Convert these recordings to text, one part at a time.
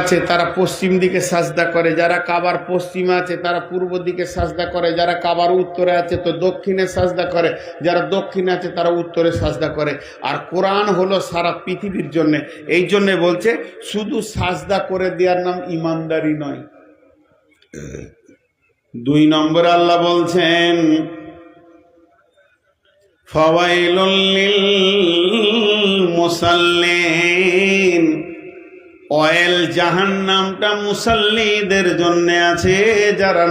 আছে তারা পশ্চিম দিকে সাজদা করে, যারা কাবার পশ্চিমে আছে তারা পূর্ব দিকে সাজদা করে, যারা কাবার উত্তরে আছে তো দক্ষিণে সাজদা করে, যারা দক্ষিণে আছে তারা উত্তরে সাজদা করে। আর কোরআন হলো সারা পৃথিবীর জন্য। এই জন্যে বলছে শুধু সাজদা করে দেওয়ার নাম ইমানদারি নয়। 2 নম্বর আল্লাহ বলছেন ফাওয়াইলুল লিল মুসাল্লিন, অয়েল জাহান্নামটা মুসাল্লিদের জন্য আছে, যারা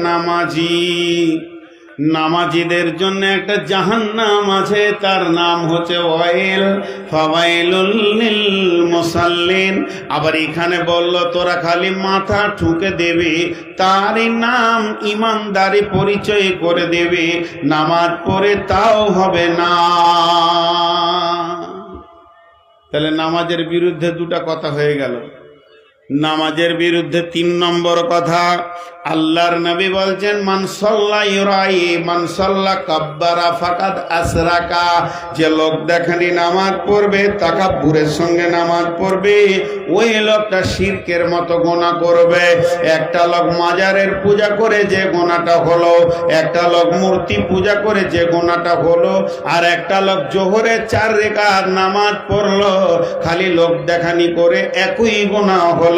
নামাজিদের জন্য একটা জাহান্নাম আছে, তার নাম হচ্ছে অয়েল। ফাওয়াইলুল লিল মুসাল্লিন। আবার এখানে বলল তোরা খালি মাথা ঠুকে দেবে, তারই নাম ইমানদারি পরিচয় করে দেবে, নামাজ পড়ে তাও হবে না। তাহলে নামাজের বিরুদ্ধে 2টা কথা হয়ে গেল। নামাজের বিরুদ্ধে 3 নম্বর কথা, আল্লাহর নবী বলছেন মান সাল্লা ইউরাই মান সাল্লা কাব্বারা ফাকাদ আসরাকা, যে লোক দেখানি নামাজ পড়বে, তাকাব্বুরের সঙ্গে নামাজ পড়বে, ওই লোকটা শিরকের মতো গুনাহ করবে। একটা লোক মাজারের পূজা করে যে গুনাহটা হলো, একটা লোক মূর্তি পূজা করে যে গুনাহটা হলো, আর একটা লোক জোহরে 4 রাকাত নামাজ পড়লো খালি লোক দেখানি করে, একই গুনাহ হলো।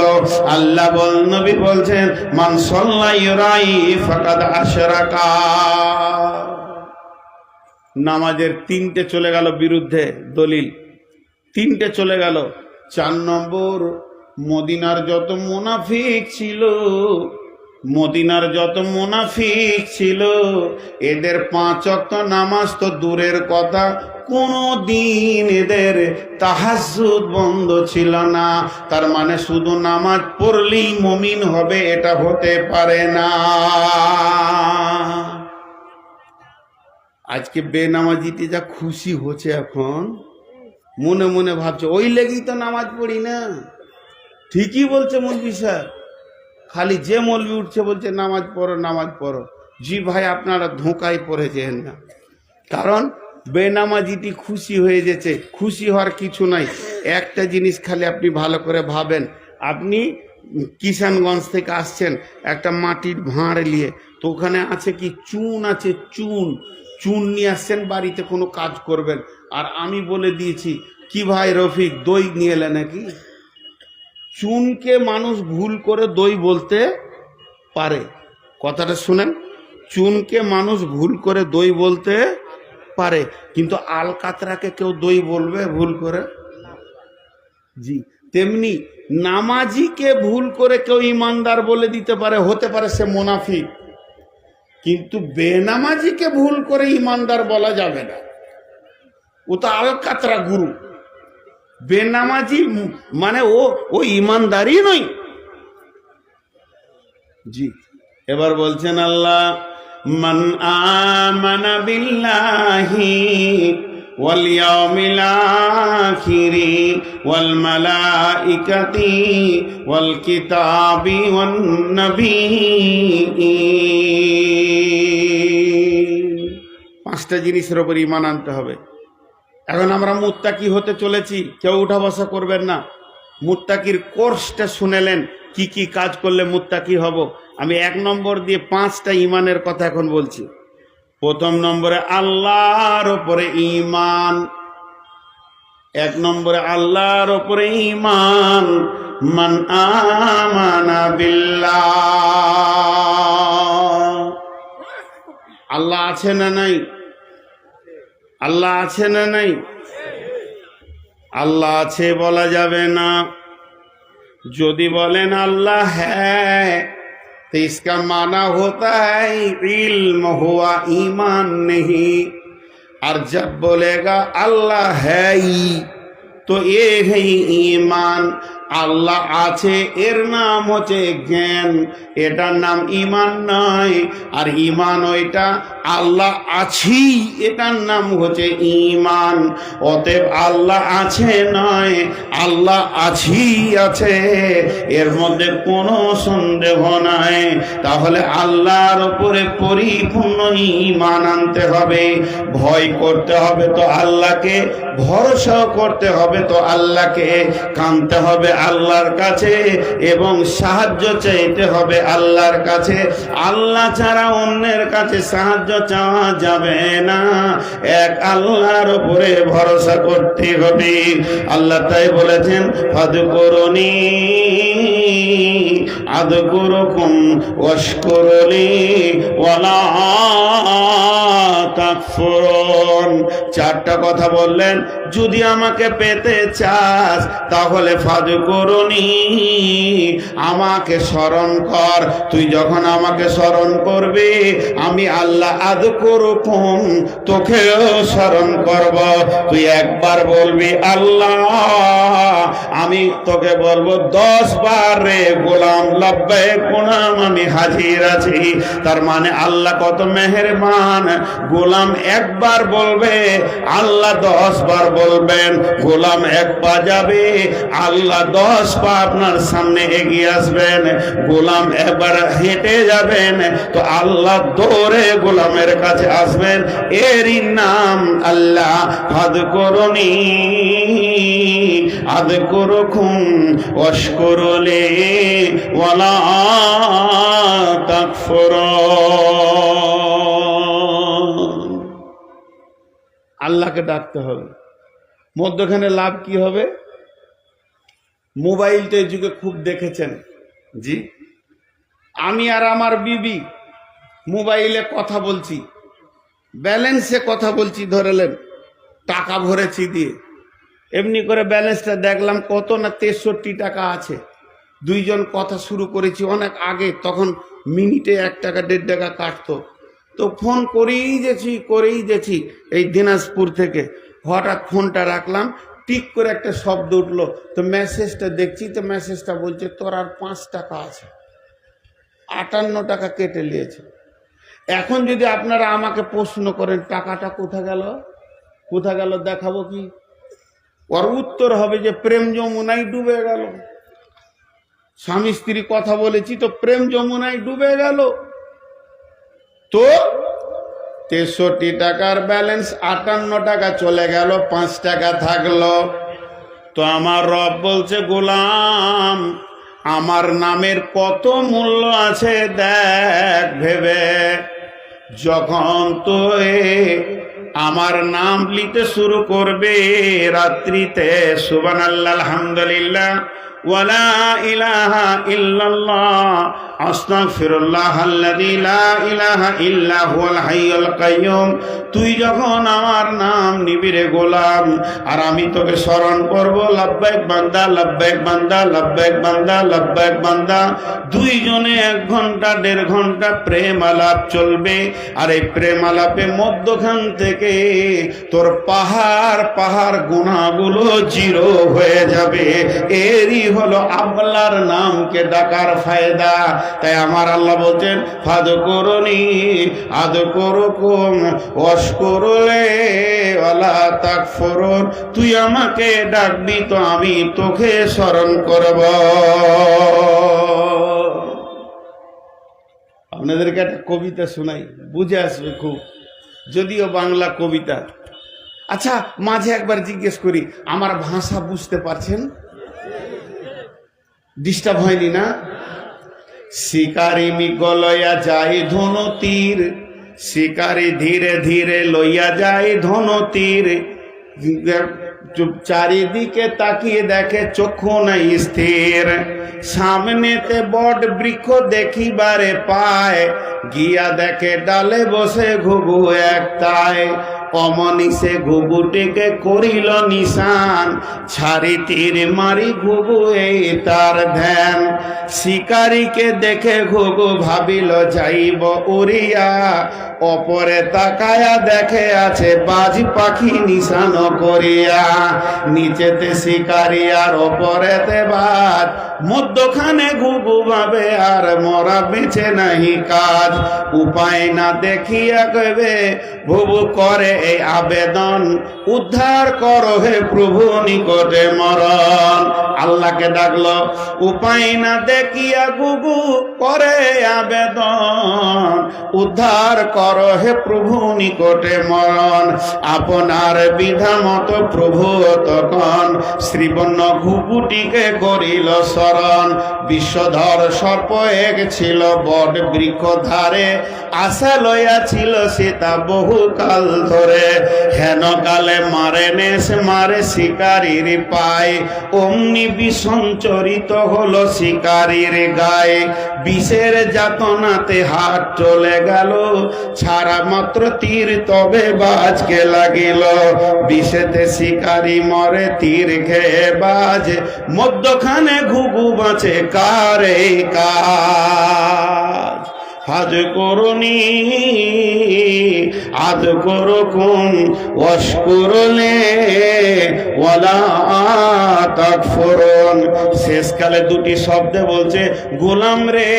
আল্লাহ নবী বলছেন মান সাল্লা ইউরাই ফাকাদ আশরাকা। নামাজের 3টে চলে গেল বিরুদ্ধে দলিল, 3টে চলে গেল। 4 নম্বর, মদিনার যত মুনাফিক ছিল এদের 5 ওয়াক্ত নামাজ তো দূরের কথা, কোনো দিন এদের তাহাজ্জুদ বন্ধ ছিল না। তার মানে শুধু নামাজ পড়লেই মুমিন হবে এটা হতে পারে না। আজকে বেনামাজিটি যা খুশি হচ্ছে, এখন মনে মনে ভাবছে ওই লেগেই তো নামাজ পড়ি না। ঠিকই বলছে মৌলভী সাহেব, খালি যে মৌলভী উঠছে বলছে নামাজ পড়ো নামাজ পড়ো। জি ভাই, আপনারা ধোঁকায় পড়েছেন না, কারণ বেনামাজিটি খুশি হয়ে যেছে। খুশি হওয়ার কিছু নাই। একটা জিনিস খালি আপনি ভালো করে ভাবেন, আপনি কিষানগঞ্জ থেকে আসছেন একটা মাটির ভাঁড় নিয়ে, তো ওখানে আছে কি চুন আছে, চুন নিয়ে আসছেন বাড়িতে কোনো কাজ করবেন, আর আমি বলে দিয়েছি কি ভাই রফিক দই নিয়ে এলে নাকি। চুনকে মানুষ ভুল করে দই বলতে পারে, কথাটা শুনেন, চুনকে মানুষ ভুল করে দই বলতে পারে, কিন্তু আলকাতরাকে কেউ দই বলবে ভুল করে? জি, তেমনি নামাজিকে ভুল করে কেউ ইমানদার বলে দিতে পারে, হতে পারে সে মুনাফিক, কিন্তু বেনামাজিকে ভুল করে ইমানদার বলা যাবে না, ও তো আলকাতরা গুরু। বেনামাজি মানে ও ইমানদারই নয়। জি, এবার বলছেন আল্লাহ মান আমানা বিল্লাহি ওয়াল ইয়াউমিল আখিরি ওয়াল মালাইকাতি ওয়াল কিতাবি ওয়ান নাবিয়্যিন। 5টা জিনিসের উপর ঈমান আনতে হবে। এখন আমরা মুত্তাকি হতে চলেছি, কেউ উঠা বসা করবেন না। মুত্তাকির কোর্সটা শুনেলেন, কি কি কাজ করলে মুত্তাকি হব। আমি 1 নম্বর দিয়ে 5টা ঈমানের কথা এখন বলছি। 1 নম্বরে আল্লাহর উপরে ঈমান। 1 নম্বরে আল্লাহর উপরে ঈমান। মান আমানা বিল্লাহ। আল্লাহ আছে না নাই? আল্লাহ আছে না নাই? আল্লাহ আছে বলা যাবে না। যদি বলেন अल्लाह है तो इसका माना होता है इल्म हुआ ईमान नहीं। और जब बोलेगा अल्लाह है ही तो ये है ईमान। আল্লাহ আছে এর নাম হচ্ছে জ্ঞান, এটার নাম ঈমান নয়। আর ঈমান ওইটা আল্লাহ আছি, এটার নাম হচ্ছে ঈমান। অতএব আল্লাহ আছে নয়, আল্লাহ আছি আছে, এর মধ্যে কোনো সন্দেহ নাই। তাহলে আল্লাহর উপরে পরিপূর্ণ ঈমান আনতে হবে। ভয় করতে হবে তো আল্লাহকে, ভরসা করতে হবে তো আল্লাহকে, কাঁদতে হবে আল্লাহর কাছে এবং সাহায্য চাইতে হবে আল্লাহর কাছে। আল্লাহ ছাড়া অন্যের কাছে সাহায্য চাওয়া যাবে না, এক আল্লাহর উপরে ভরসা করতে হবে। আল্লাহ তাই বলেছেন ফাযকুরুনি আযকুরুকুম ওয়াশকুরুলি ওয়ালা তাকফুরুন। চারটা কথা বললেন, যদি আমাকে পেতে চাস তাহলে ফাযকুরুনি, আমাকে স্মরণ কর। তুই যখন আমাকে স্মরণ করবি আমি আল্লাহ আযকুরুকুম, তোকেও স্মরণ করব। তুই একবার বলবি আল্লাহ, আমি তোকে বলবো 10 বার রে গোলাম লাব্বাইক গোলাম আমি হাজির আছি। তার মানে আল্লাহ কত মেহেরবান, গোলাম একবার বলবে আল্লাহ 10 বার বলবেন। গোলাম এক পা যাবে আল্লাহ 10 পা আপনার সামনে এগিয়ে আসবেন। গোলাম একবার হেঁটে যাবেন তো আল্লাহ দৌড়ে গোলামের কাছে আসবেন। এরই নাম আল্লাহ ফাযকুরুনি আযকুরুকুম ওয়াশকুরুলি ওয়ালা তাকফুরুন। আল্লাহকে ডাকতে হবে। মধ্যখানে লাভ কি হবে? মোবাইলটা এই যুগে খুব দেখেছেন জি, আমি আর আমার বিবি মোবাইলে কথা বলছি, ব্যালেন্সে কথা বলছি, ধরেলেন টাকা ভরেছি দিয়ে, এমনি করে ব্যালেন্সটা দেখলাম কত না 63 টাকা আছে। দুইজন কথা শুরু করেছি অনেক আগে, তখন মিনিটে 1 টাকা 1.5 টাকা কাটতো। তো ফোন করেই যেছি এই দিনাজপুর থেকে। হঠাৎ ফোনটা রাখলাম, টিক করে একটা শব্দ উঠলো, তো মেসেজটা দেখছি, তো মেসেজটা বলছে তোর আর 5 টাকা আছে, 58 টাকা কেটে নিয়েছে। এখন যদি আপনারা আমাকে প্রশ্ন করেন টাকাটা কোথা গেল দেখাবো কি, ওর উত্তর হবে যে প্রেম যমুনায় ডুবে গেল। স্বামী স্ত্রী কথা বলেছি তো প্রেম যমুনায় ডুবে গেল। তো 63 টাকার ব্যালেন্স 58 টাকা চলে গেল, 5 টাকা থাকলো। তো আমার রব বলছে গোলাম আমার নামের কত মূল্য আছে দেখ ভেবে। যখন তুই আমার নাম নিতে শুরু করবে রাত্রিতে সুবহানাল্লাহ আলহামদুলিল্লাহ ওয়ালা ইলাহা ইল্লাল্লাহ আস্তাগফিরুল্লাহাল্লাযী লা ইলাহা ইল্লা হুয়াল হাইয়ুল কাইয়্যুম, তুই যখন আমার নাম নিবি রে গোলাম, আর আমি তোকে স্মরণ করব লাব্বাইক বান্দা লাব্বাইক বান্দা লাব্বাইক বান্দা লাব্বাইক বান্দা। দুইজনে 1 ঘন্টা 1.5 ঘন্টা প্রেম আলাপ চলবে। আর এই প্রেম আলাপে মধ্যখান থেকে তোর পাহাড় গুনাহগুলো জিরো হয়ে যাবে। এরই হলো আল্লাহর নামকে ডাকার ফায়দা। তাই আমার আল্লাহ বলছেন ফাযকুরুনি আযকুরুকুম ওয়াশকুরুলি ওয়ালা তাকফুরুন, তুই আমাকে ডাকবি তো আমি তোকে স্মরণ করব। আপনাদেরকে একটা কবিতা শোনাই, বুঝে আসবে খুব, যদিও বাংলা কবিতা। আচ্ছা মাঝে একবার জিজ্ঞেস করি, আমার ভাষা বুঝতে পারছেন? ডিস্টার্ব হয়নি না? শিকারি মৃগ লইয়া যায় ধনু তীর, শিকারি ধীরে ধীরে লইয়া যায় ধনু তীর। চারিদিকে তাকিয়ে দেখে চক্ষু নাই স্থির, সামনেতে বট বৃক্ষ দেখিবারে পায়, গিয়া দেখে ডালে বসে ঘুঘু একটায়। অমনিসে ঘুঘুটিকে করিল নিশান, ছাড়ি তীর মারি ঘুঘু এই তার ধ্যান। শিকারীকে দেখে ঘুঘু ভাবিল যাইব উড়িয়া, অপরে তাকায়া দেখে আছে বাজ পাখি নিশান করিয়া। নিচেতে শিকারী আর অপরেতে বাজ, মধ্যখানে ঘুঘু ভাবে আর মরা বেঁচে নাহি কাজ। উপায় না দেখিয়া কবে ভুবু করে এই আবেদন, উদ্ধার করো হে প্রভু নিকটে মরণ। আল্লাহকে ডাকলো, উপায় না দেখিয়া গুগু করে আবেদন, উদ্ধার করো হে প্রভু নিকটে মরণ। আপনার বিধা মতো প্রভু তখন শ্রীবর্ণ ঘুঘুটিকে করিল শরণ। বিশ্বধর সর্প এক ছিল বট বৃক্ষ ধারে, আশা লইয়াছিল সীতা বহুকাল ধরে। হেন কালে মারে নেশ মারে শিকারীর পায়, অমনি বিসঞ্চরিত হলো শিকারীর গায়ে। বিষের যাতনাতে হাত চলে গেল, ছাড়া মাত্র তীর তবে বাজকে লাগিল। বিষেতে শিকারী মরে তীর খেয়ে বাজে, মধ্যখানে ঘুঘু বাঁচে কারে কাজ। হাজ করুনি আদ করুকুম ওয়াশকুরুনি ওয়ালা তাকফুরুন। শেষকালে দুটি শব্দে বলছে, গোলাম রে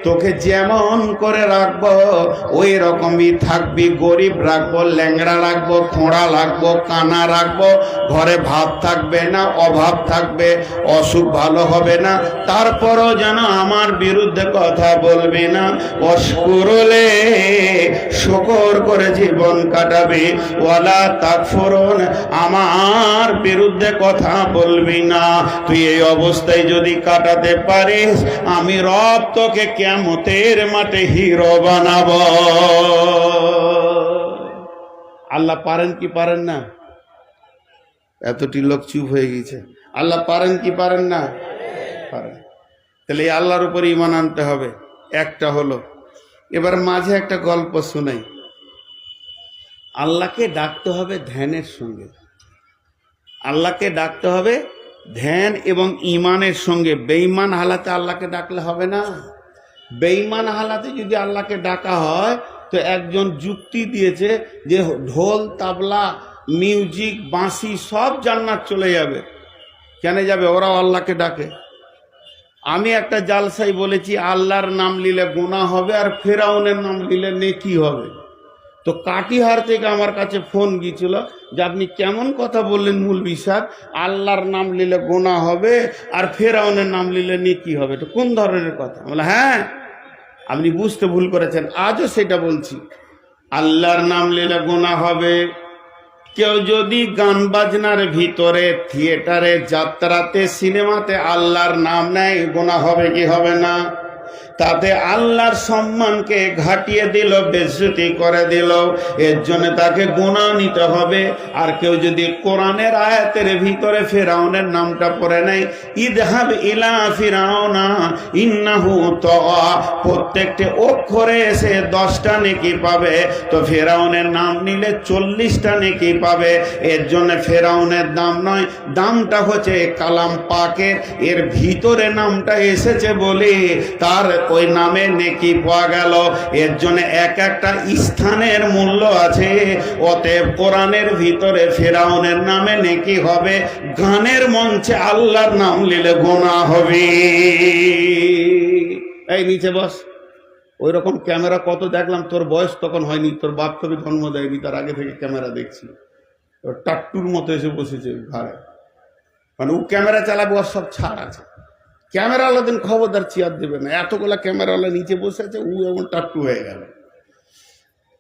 তোকে যেমন করে রাখবো ওই রকমই থাকবি। গরিব রাখবো, ল্যাংড়া রাখবো, খোঁড়া রাখবো, কানা রাখবো, ঘরে ভাত থাকবে না, অভাব থাকবে, অসুখ ভালো হবে না, তারপরও যেন আমার বিরুদ্ধে কথা বলবি না। অশকুরলে শুকর করে জীবন কাটাবে, ওয়ালা তাকফুরুন আমার বিরুদ্ধে কথা বলবি না। তুই এই অবস্থায় যদি কাটাতে পারিস, আমি রব তোকে কিয়ামতের মাঠে হিরো বানাবো। আল্লাহ পারেন কি পারেন না? এতটি লোক চুপ হয়ে গেছে। আল্লাহ পারেন কি পারেন না? পারেন। তাহলে এই আল্লাহর উপর ঈমান আনতে হবে। একটা হলো, এবার মাঝে একটা গল্প শোনাই। আল্লাহকে ডাকতে হবে ধ্যানের সঙ্গে, আল্লাহকে ডাকতে হবে ধ্যান এবং ঈমানের সঙ্গে। বেঈমান হালাতে আল্লাহকে ডাকলে হবে না। বেঈমান হালাতে যদি আল্লাহকে ডাকা হয়, তো একজন যুক্তি দিয়েছে যে ঢোল তাবলা মিউজিক বাঁশি সব জান্নাত চলে যাবে। কেন যাবে? ওরাও আল্লাহকে ডাকে। আমি একটা জালসাই বলেছি, আল্লাহর নাম নিলে গুনাহ হবে আর ফেরাউনের নাম নিলে নেকি হবে। তো কাটিহার থেকে আমার কাছে ফোন গিয়েছিল যে আপনি কেমন কথা বললেন মৌলভী সাহেব, আল্লাহর নাম নিলে গুনাহ হবে আর ফেরাউনের নাম নিলে নেকি হবে, তো কোন ধরনের কথা? বলে হ্যাঁ, আপনি বুঝতে ভুল করেছেন, আজও সেটা বলছি। আল্লাহর নাম নিলে গুনাহ হবে। কেউ যদি গান বাজনার ভিতরে, থিয়েটারে, যাত্রাতে, সিনেমাতে আল্লাহর নাম নেয়, গুনাহ হবে কি হবে না? তাতে আল্লাহর সম্মানকে ঘাটিয়ে দিল, বেইজ্জতি করে দিল, এর জন্য তাকে গুনাহ নিতে হবে। আর কেউ যদি কোরআনের আয়াতের ভিতরে ফেরাউনের নামটা পড়ে নেয়, ইদহাব ইলা ফিরাউনা ইন্নাহু তাগা, প্রত্যেকটি অক্ষরে এসে 10টা নেকি পাবে, তো ফেরাউনের নাম নিলে 40টা নেকি পাবে। এর জন্য ফেরাউনের দাম নয়, দামটা হচ্ছে কালাম পাকের, এর ভিতরে নামটা এসেছে বলে তার ওই নামে নেকি পাওয়া গেল। এর জন্য এক একটা স্থানের মূল্য আছে। অতএব কোরআনের ভিতরে ফেরাউনের নামে নেকি হবে, গানের মঞ্চে আল্লাহর নাম নিলে গুনাহ হবে। এই নিচে বস। ওই রকম ক্যামেরা কত দেখলাম, তোর বয়স তখন হয়নি, তোর বাপ তোকে জন্ম দেয়নি, তার আগে থেকে ক্যামেরা দেখছি। ওর টাট্টুর মতো এসে বসেছে ঘাড়ে, মানে ও ক্যামেরা চালাবে, ওর সব ছাড় আছে। ক্যামেরাওয়ালা দিন খবরদার চেয়ার দেবে না, এতগুলা ক্যামেরাওয়ালা নিচে বসে আছে, ও এমন টাট্টু হয়ে গেল।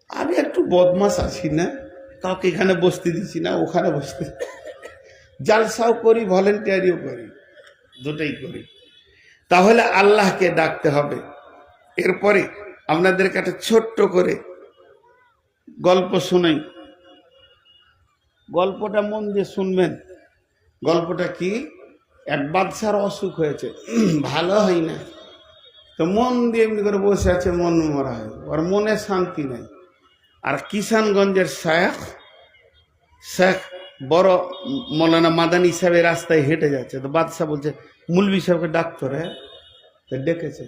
আমি একটু বদমাস আছি না, কাউকে এখানে বসতে দিচ্ছি না, ওখানে বসতে, জালসাও করি, ভলেন্টিয়ারিও করি, দুটোই করি। তাহলে আল্লাহকে ডাকতে হবে। এরপরে আপনাদেরকে একটা ছোট্ট করে গল্প শোনাই। গল্পটা মন দিয়ে শুনবেন। গল্পটা কি? এক বাদশার অসুখ হয়েছে, ভালো হয় না, তো মন দিয়ে এমনি করে বসে আছে, মন মরা হয়, ওর মনে শান্তি নাই। আর কিষানগঞ্জের শেখ বড় মৌলানা মাদানী সাহেবের রাস্তায় হেঁটে যাচ্ছে, তো বাদশাহ বলছে মৌলভী সাহেবকে ডাক্তার, হ্যাঁ, তো ডেকেছে,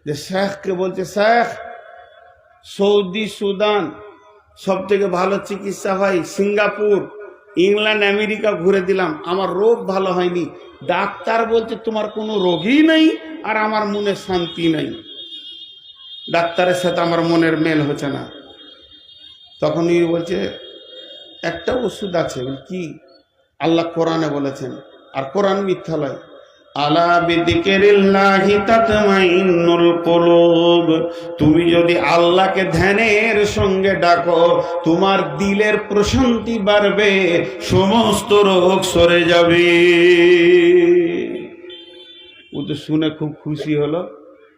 যে শেখকে বলছে, শেখ, সৌদি, সুদান সব থেকে ভালো চিকিৎসা হয়, সিঙ্গাপুর, ইংল্যান্ড, আমেরিকা ঘুরে দিলাম, আমার রোগ ভালো হয়নি, ডাক্তার বলছে তোমার কোনো রোগই নেই আর আমার মনে শান্তি নেই, ডাক্তারের সাথে আমার মনের মেল হচ্ছে না। তখনই বলছে একটা ওষুধ আছে, কি? আল্লাহ কোরআনে বলেছেন, আর কোরআন মিথ্যা নয়। আলা বিযিকিরিল্লাহি তাতমাইন্নুল কুলুব, তুমি যদি আল্লাহকে ধ্যানের সঙ্গে ডাকো তোমার দিলের প্রশান্তি বাড়বে, সমস্ত রোগ সরে যাবে। ও তো শুনে খুব খুশি হলো।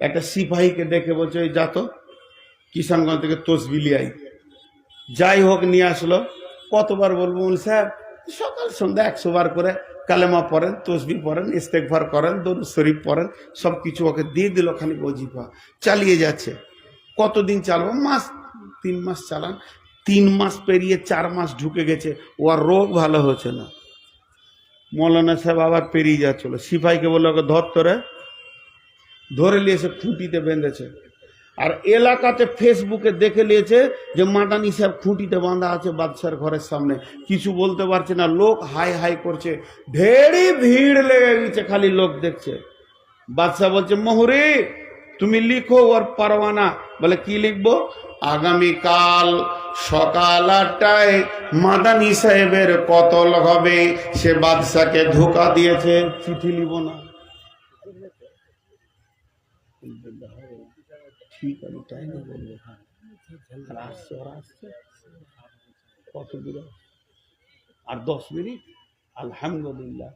একটা সিপাহীকে দেখে বলছে, ওই যা তো কিষানগঞ্জ থেকে তসবি লিয়াই। যাই হোক নিয়ে আসলো। কতবার বলবো? স্যার সকাল সন্ধ্যা 100 বার করে কালেমা পড়েন, তসবি পড়েন, ইস্তেগফার করেন, দরুদ শরীফ পড়েন, সব কিছু ওকে দিয়ে দিল। খানিক ওজিফা চালিয়ে যাচ্ছে। কতদিন চালাবো? 3 মাস চালান। 3 মাস পেরিয়ে 4 মাস ঢুকে গেছে, ও আর রোগ ভালো হচ্ছে না। মৌলানা সাহেব আবার পেরিয়ে যাচ্ছিল। সিপাহীকে বললো, ওকে ধরে নিয়ে এসে খুঁটিতে বেঁধেছে। আর এলাকাতে ফেসবুকে দেখে নিয়েছে যে মাদানি সাহেব খুঁটিতে বাঁধা আছে বাদশার ঘরের সামনে, কিছু বলতে পারছে না। লোক হাই হাই করছে, ঢেরি ভিড় লেগে গেছে, খালি লোক দেখছে। বাদশাহ বলছে, মোহরে তুমি লিখো ওর পারওয়ানা। বলে, কি লিখবো? আগামীকাল সকাল 8টায় মাদানি সাহেবের কতল হবে, সে বাদশাকে ধোঁকা দিয়েছে, চিঠি লিখব না। ঠিক আছে, তাই না বলবো? আসছে, ওরা আসছে। কত দূরে? আর 10 মিনিট। আলহামদুলিল্লাহ।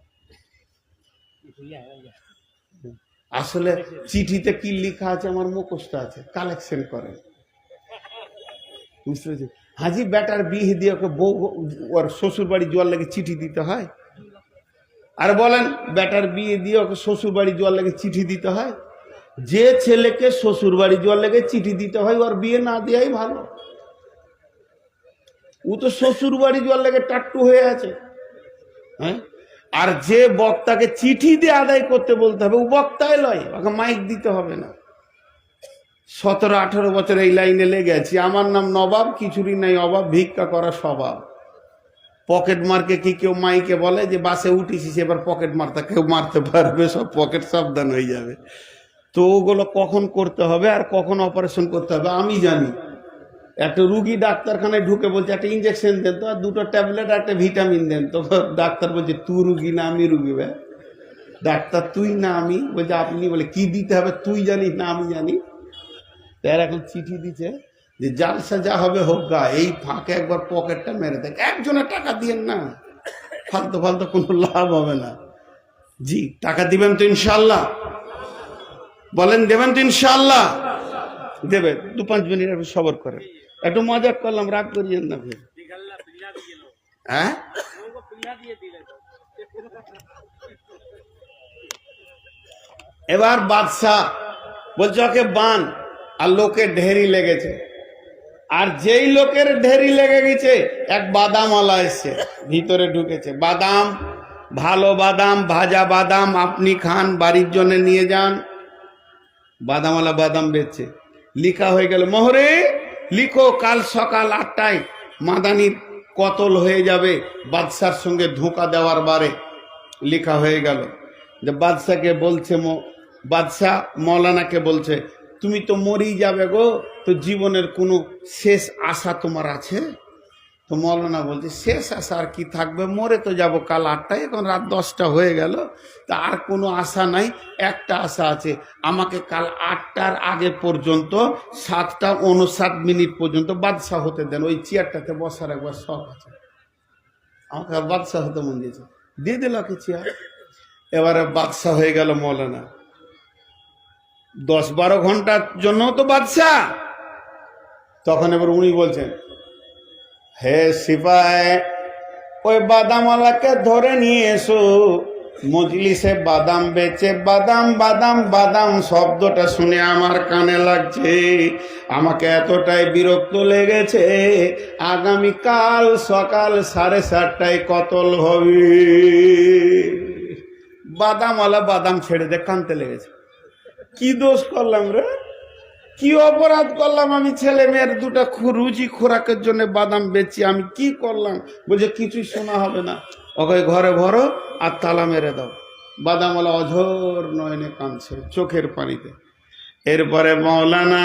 আসলে চিঠিতে কি লেখা আছে আমার মুখস্থ আছে, কালেকশন করে। বুঝতে পেরেছি? হাজি বেটার বিয়ে দিয়ে ওকে বউ ওর শ্বশুর বাড়ি জোয়ার লেগে চিঠি দিতে হয়? আর বলেন, বেটার বিয়ে দিয়ে ওকে শ্বশুর বাড়ি জোয়ার লেগে চিঠি দিতে হয়? যে ছেলেকে শ্বশুর বাড়ি জোয়ার লেগে চিঠি দিতে হয়, ওর বিয়ে না দেওয়াই ভালো। ও তো শ্বশুর বাড়ি জোয়ার লেগে টাট্টু হয়ে আছে। হ্যাঁ, আর যে বক্তাকে চিঠি দিয়ে আদায় করতে বলতে হবে, ও বক্তায় লয়, ওকে মাইক দিতে হবে না। 17-18 বছর এই লাইনে লেগে আছি। আমার নাম নবাব, কিছুরই নাই অভাব, ভিক্ষা করা স্বভাব। পকেট মারকে কি কেউ মাইকে বলে যে বাসে উঠেছিস এবার পকেট মারতে? কেউ মারতে পারবে? সব পকেট সাবধান হয়ে যাবে। তো ওগুলো কখন করতে হবে আর কখন অপারেশন করতে হবে আমি জানি। একটা রুগী ডাক্তারখানায় ঢুকে বলছে, একটা ইঞ্জেকশন দেন তো, আর 2টো ট্যাবলেট, একটা ভিটামিন দেন তো। ডাক্তার বলছে, তুই রুগী না আমি রুগী? ডাক্তার তুই না আমি? বলছে আপনি। বলে, কি দিতে হবে তুই জানিস না আমি জানি? তার এখন চিঠি দিচ্ছে যে জালসা যা হবে হোক গা, এই ফাঁকে একবার পকেটটা মেরে দেখ। একজনের টাকা দিয়েন না, ফালতু ফালতু কোনো লাভ হবে না। জি, টাকা দিবেন তো ইনশাল্লাহ? বলেন, দেবেন তো ইনশাল্লাহ? দেবে। 2-5 মিনিট একটু সবর করেন। একটু মজাক করলাম, রাগ করিয়েন না। হ্যাঁ, এবার বাদশাহ বলছে ওকে বান। আর লোকের ঢেরি লেগেছে। আর যেই লোকের ঢেরি লেগে গেছে, এক বাদামওয়ালা এসছে, ভিতরে ঢুকেছে। বাদাম, ভালো বাদাম, ভাজা বাদাম আপনি খান, বাড়ির জন্য নিয়ে যান। বাদামওয়ালা বাদাম বেচছে। লিখা হয়ে গেল, মোহরে লিখো কাল সকাল 8টায় মাদানির কতল হয়ে যাবে, বাদশার সঙ্গে ধোঁকা দেওয়ার বারে। লেখা হয়ে গেল। যে বাদশাকে বলছে, বাদশাহ মৌলানাকে বলছে, তুমি তো মরেই যাবে গো, তো জীবনের কোনো শেষ আশা তোমার আছে? তো মৌলানা বলছে, শেষ আশা আর কি থাকবে, মরে তো যাব কাল 8টায়, এখন রাত 10টা হয়ে গেল, তা আর কোনো আশা নাই। একটা আশা আছে, আমাকে কাল 8টার আগে পর্যন্ত 7টা 59 পর্যন্ত বাদশাহ হতে দেন। ওই চেয়ারটাতে বসার একবার শখ আছে, আমাকে বাদশাহ হতে মন দিয়েছে। দিয়ে দিল কি চেয়ার। এবারে বাদশাহ হয়ে গেল মৌলানা। 10-12 ঘন্টার জন্য তো বাদশাহ। তখন এবার উনি বলছেন, হে সিপাহি, ওই বাদামওয়ালাকে ধরে নিয়ে এসো। মজলিসে বাদাম বেচে, বাদাম বাদাম বাদাম শব্দটা শুনে আমার কানে লাগছে। আমাকে এতটাই বিরক্ত লেগেছে, আগামীকাল সকাল 7:30টায় কতল হবে। বাদামওয়ালা বাদাম ছেড়ে দিয়ে কানতে লেগেছে। কি দোষ করলাম রে, কি অপরাধ করলাম আমি? ছেলে মেয়ের 2টা রুজি খোরাকের জন্য বাদাম বেচি, আমি কি করলাম? বলছে, কিছুই শোনা হবে না, ওকে ঘরে ভরো আর তালা মেরে দাও। বাদামওয়ালা অঝোর নয়নে কাঁদছে, চোখের পানিতে। এরপরে মৌলানা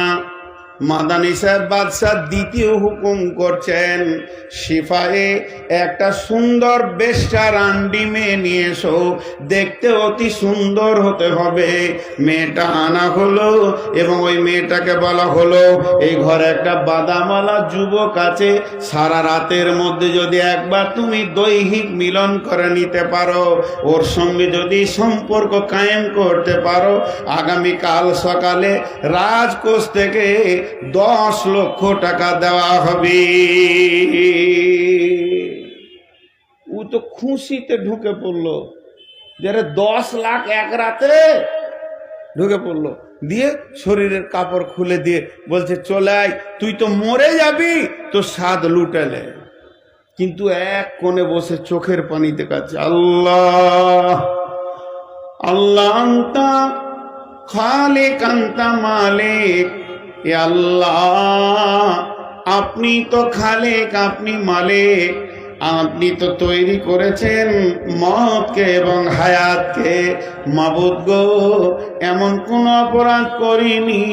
মাদানী সাহেব বাদশাহ দ্বিতীয় হুকুম করছেন, সিপাহে একটা সুন্দর বেশ্যা রান্ডি মেয়ে নিয়ে এসো, দেখতে অতি সুন্দর হতে হবে। মেয়েটা আনা হলো এবং ওই মেয়েটাকে বলা হলো, এই ঘরে একটা বাদামালা যুবক আছে, সারা রাতের মধ্যে যদি একবার তুমি দৈহিক মিলন করে নিতে পারো, ওর সঙ্গে যদি সম্পর্ক কায়েম করতে পারো, আগামীকাল সকালে রাজকোষ থেকে 10 লক্ষ টাকা দেওয়া হবে। ও তো খুশিতে ঢুকে পড়লো, যে 10 লাখ এক রাতে ঢুকে পড়লো। দিয়ে শরীরের কাপড় খুলে দিয়ে বলছে, চলে আয়, তুই তো মরে যাবি, তো স্বাদ লুটালে। কিন্তু এক কোণে বসে চোখের পানি দেখাচ্ছে, আল্লাহ আল্লাহ আন্তা খালিক আন্তা মালিক, এ আল্লাহ আপনি তো খালিক, আপনি মালিক, আপনি তো তৈরি করেছেন মওতকে এবং হায়াতকে। মাবুদ গো, এমন কোন অপরাধ করিনি